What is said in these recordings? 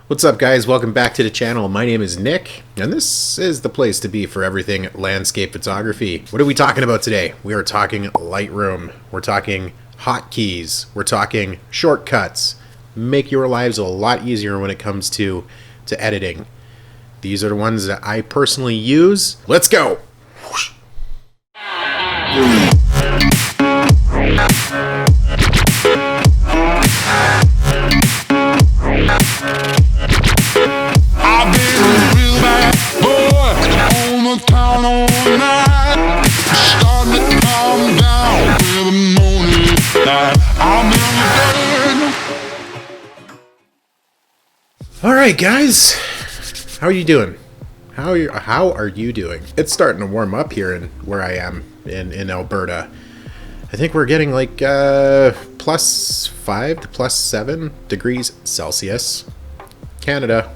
What's up, guys? Welcome back to the channel. My name is Nick, and this is the place to be for everything landscape photography. What are we talking about today? We are talking Lightroom. We're talking hotkeys. We're talking shortcuts. Make your lives a lot easier when it comes to editing. These are the ones that I personally use. Let's go! Alright, guys, how are you doing? How are you doing? It's starting to warm up here in where I am in Alberta. I think we're getting like plus 5 to plus 7 degrees Celsius. Canada.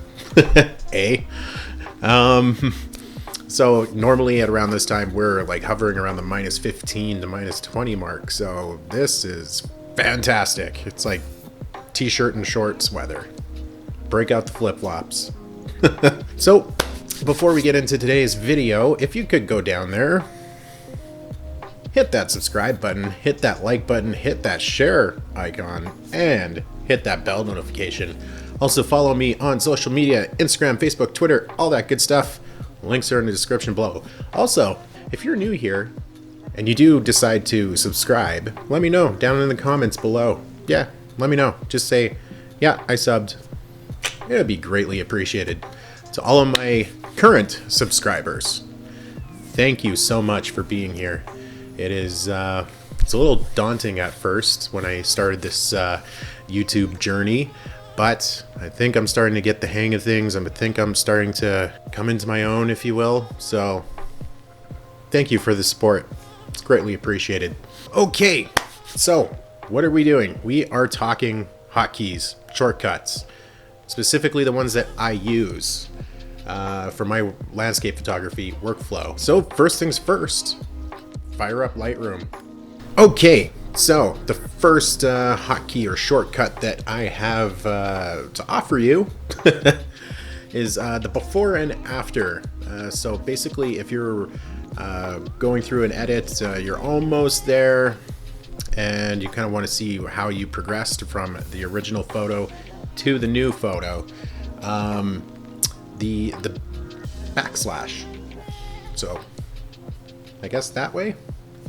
So normally at around this time we're like hovering around the minus 15 to minus 20 mark. So this is fantastic. It's like t-shirt and shorts weather. Break out the flip-flops. So before we get into today's video, if you could go down there, hit that subscribe button, hit that like button, hit that share icon, and hit that bell notification. Also follow me on social media, Instagram, Facebook, Twitter, all that good stuff. Links are in the description below. Also, if you're new here and you do decide to subscribe, let me know down in the comments below. Yeah, let me know. Just say, yeah, I subbed. It would be greatly appreciated. To all of my current subscribers, thank you so much for being here. It is it's a little daunting at first when I started this YouTube journey, but I think I'm starting to get the hang of things. I think I'm starting to come into my own, if you will. So thank you for the support. It's greatly appreciated. Okay, so what are we doing? We are talking hotkeys, shortcuts. Specifically the ones that I use for my landscape photography workflow. So first things first, fire up Lightroom. Okay, so the first hotkey or shortcut that I have to offer you is the before and after. So basically if you're going through an edit, you're almost there and you kind of want to see how you progressed from the original photo to the new photo, the backslash. So I guess that way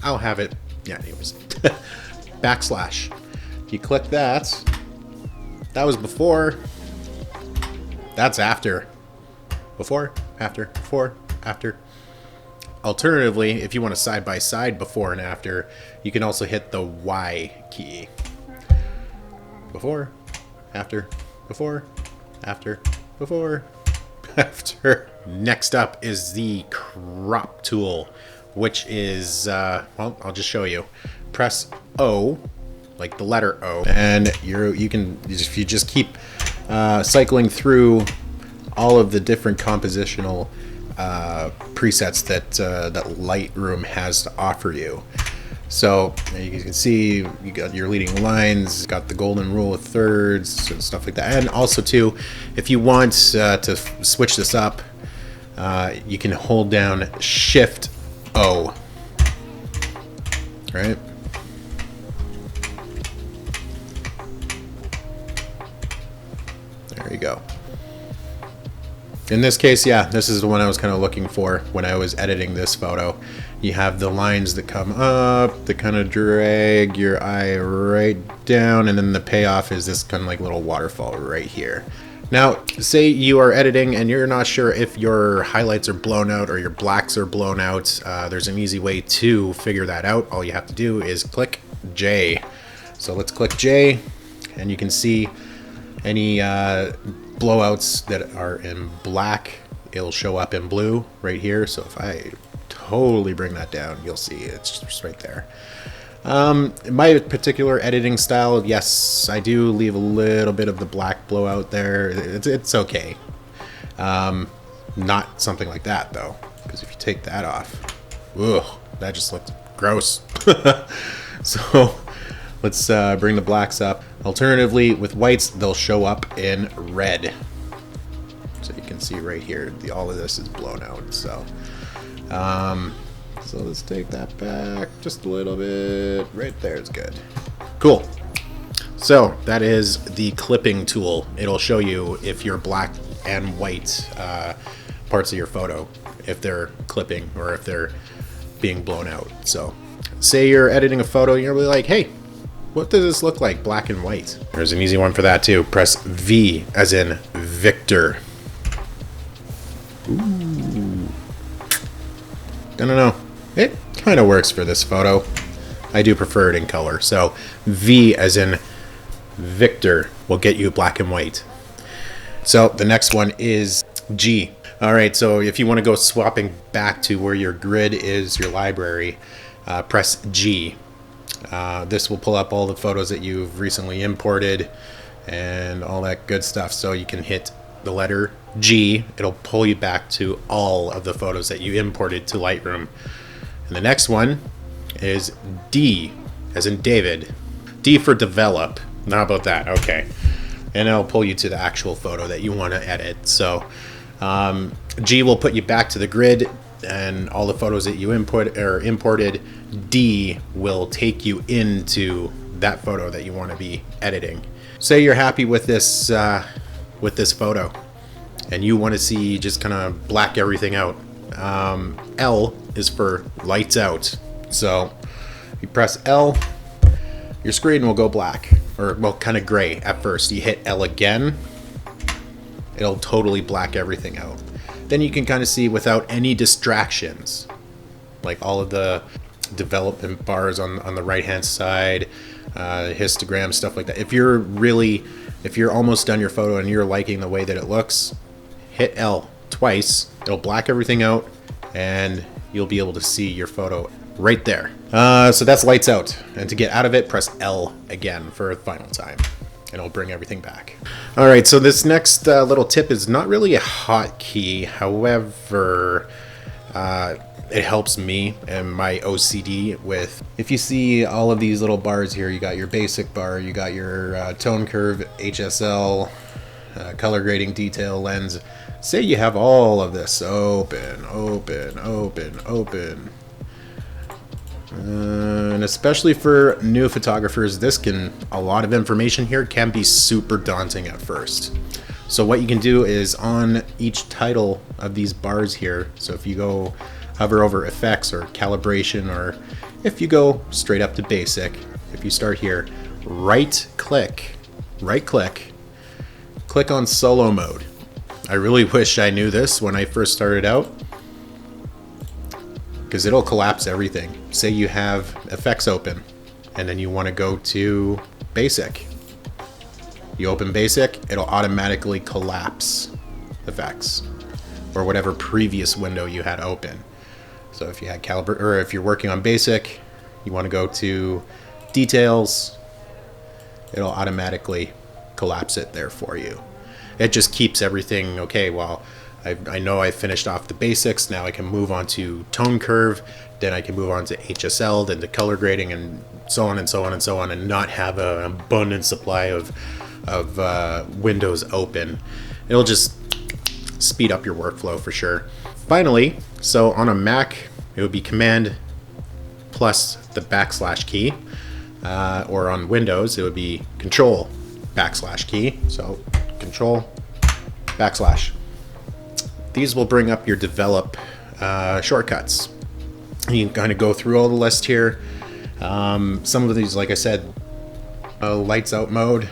I'll have it. Yeah, anyways. Backslash. You click that. That was before. That's after. Before, after, before, after. Alternatively, if you want a side-by-side before and after, you can also hit the Y key. Before, after, before, after, before, after. Next up is the crop tool, which is, well, I'll just show you. Press O, like the letter O, and you can, if you just keep cycling through all of the different compositional presets that that Lightroom has to offer you. So you can see you got your leading lines, got the golden rule of thirds and stuff like that. And also too, if you want to switch this up, you can hold down Shift O. Right? There you go. In this case, yeah, this is the one I was kind of looking for when I was editing this photo. You have the lines that come up, that kind of drag your eye right down, and then the payoff is this kind of like little waterfall right here. Now, say you are editing and you're not sure if your highlights are blown out or your blacks are blown out. There's an easy way to figure that out. All you have to do is click J. So let's click J, and you can see any blowouts that are in black, it'll show up in blue right here. So if I totally bring that down, you'll see it's just right there. My particular editing style, yes, I do leave a little bit of the black blowout there. It's okay. Not something like that though, because if you take that off, ugh, that just looks gross. So let's bring the blacks up. Alternatively, with whites, they'll show up in red. can see right here, all of this is blown out. So, so let's take that back just a little bit. Right there is good. Cool. So that is the clipping tool. It'll show you if your black and white parts of your photo, if they're clipping or if they're being blown out. So say you're editing a photo, you're really like, hey, what does this look like, black and white? There's an easy one for that too. Press V as in Victor. Ooh. I don't know. It kind of works for this photo. I do prefer it in color. So V as in Victor will get you black and white. So the next one is G. All right, so if you want to go swapping back to where your grid is, your library, press G. This will pull up all the photos that you've recently imported and all that good stuff. So you can hit the letter G. It'll pull you back to all of the photos that you imported to Lightroom. And the next one is D, as in David. D for develop. How about that? Okay. And it'll pull you to the actual photo that you want to edit. So G will put you back to the grid and all the photos that you imported. D will take you into that photo that you want to be editing. Say you're happy with this photo and you want to see just kind of black everything out. L is for lights out. So you press L, your screen will go black, or well, kind of gray at first. You hit L again, it'll totally black everything out. Then you can kind of see without any distractions, like all of the development bars on the right hand side, histogram, stuff like that. If you're almost done your photo and you're liking the way that it looks, hit L twice, it'll black everything out and you'll be able to see your photo right there. So that's lights out, and to get out of it, press L again for a final time and it'll bring everything back. All right, so this next little tip is not really a hotkey. However, it helps me and my OCD with, if you see all of these little bars here, you got your basic bar, you got your tone curve, HSL, color grading, detail, lens. Say you have all of this open, and especially for new photographers, a lot of information here can be super daunting at first. So what you can do is on each title of these bars here, so if you go hover over effects or calibration, or if you go straight up to basic, if you start here, right click, click on solo mode. I really wish I knew this when I first started out, because it'll collapse everything. Say you have effects open and then you want to go to basic. You open basic, it'll automatically collapse effects or whatever previous window you had open. So if you had caliber, or if you're working on basic, you want to go to details, it'll automatically collapse it there for you. It just keeps everything okay. Well, I know I finished off the basics. Now I can move on to tone curve. Then I can move on to HSL, then to color grading, and so on and so on and so on, and not have an abundant supply of windows open. It'll just speed up your workflow for sure. Finally, so on a Mac, it would be Command plus the / key, or on Windows, it would be Control / key. So Control /. These will bring up your develop shortcuts. You can kind of go through all the list here. Some of these, like I said, lights out mode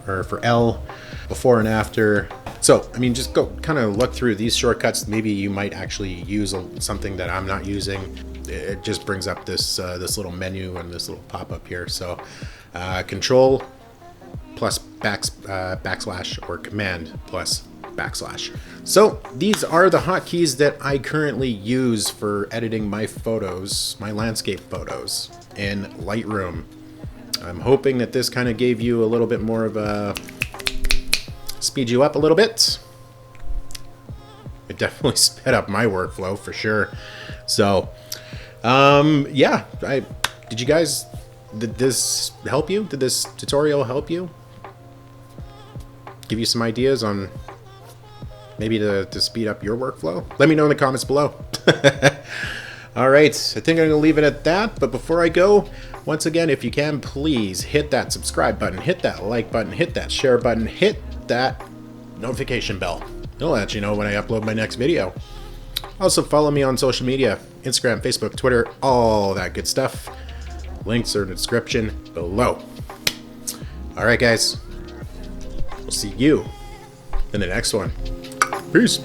for L, before and after. So, I mean, just go kind of look through these shortcuts. Maybe you might actually use something that I'm not using. It just brings up this little menu and this little pop-up here. So, Control plus / or Command plus /. So these are the hotkeys that I currently use for editing my photos, my landscape photos in Lightroom. I'm hoping that this kind of gave you a little bit more of a, speed you up a little bit. It definitely sped up my workflow for sure. So yeah, did this help you? Did this tutorial help you? Give you some ideas on maybe to speed up your workflow? Let me know in the comments below. All right, I think I'm gonna leave it at that. But before I go, once again, if you can, please hit that subscribe button, hit that like button, hit that share button, hit that notification bell. It'll let you know when I upload my next video. Also follow me on social media, Instagram, Facebook, Twitter, all that good stuff. Links are in the description below. All right, guys. We'll see you in the next one. Peace.